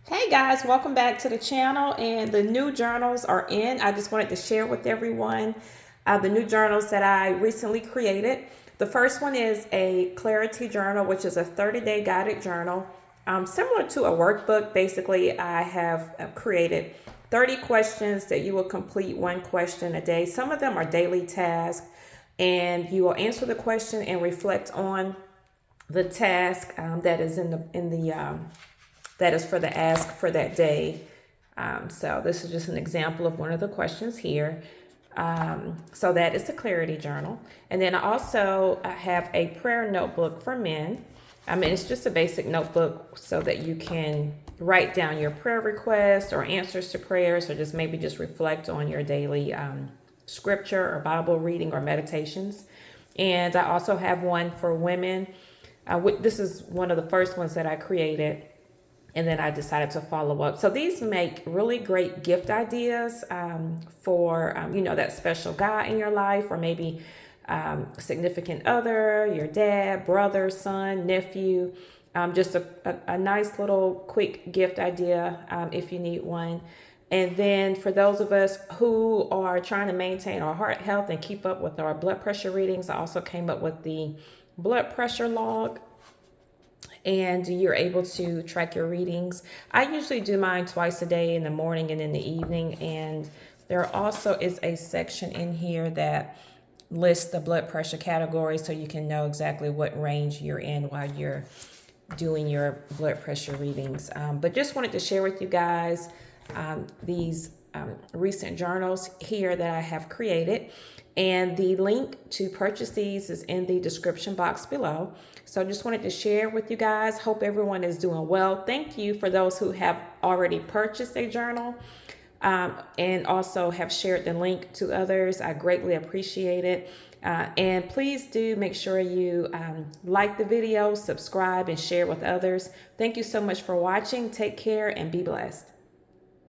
Hey guys, welcome back to the channel, and the new journals are in. I just wanted to share with everyone the new journals that I recently created. The first one is a clarity journal, which is a 30-day guided journal. Similar to a workbook. Basically, I have created 30 questions that you will complete one question a day. Some of them are daily tasks, and you will answer the question and reflect on the task that is that is for the ask for that day. So this is just an example of one of the questions here. So that is the clarity journal. And then I also have a prayer notebook for men. It's just a basic notebook so that you can write down your prayer requests or answers to prayers, or just reflect on your daily scripture or Bible reading or meditations. And I also have one for women. This is one of the first ones that I created, and then I decided to follow up. So these make really great gift ideas for, that special guy in your life, or maybe significant other, your dad, brother, son, nephew. Just a nice little quick gift idea if you need one. And then for those of us who are trying to maintain our heart health and keep up with our blood pressure readings, I also came up with the blood pressure log, and you're able to track your readings. I usually do mine twice a day, in the morning and in the evening. And there also is a section in here that lists the blood pressure category, so you can know exactly what range you're in while you're doing your blood pressure readings. But just wanted to share with you guys these recent journals here that I have created. And the link to purchase these is in the description box below. So just wanted to share with you guys. Hope everyone is doing well. Thank you for those who have already purchased a journal and also have shared the link to others. I greatly appreciate it. And please do make sure you like the video, subscribe, and share with others. Thank you so much for watching. Take care and be blessed.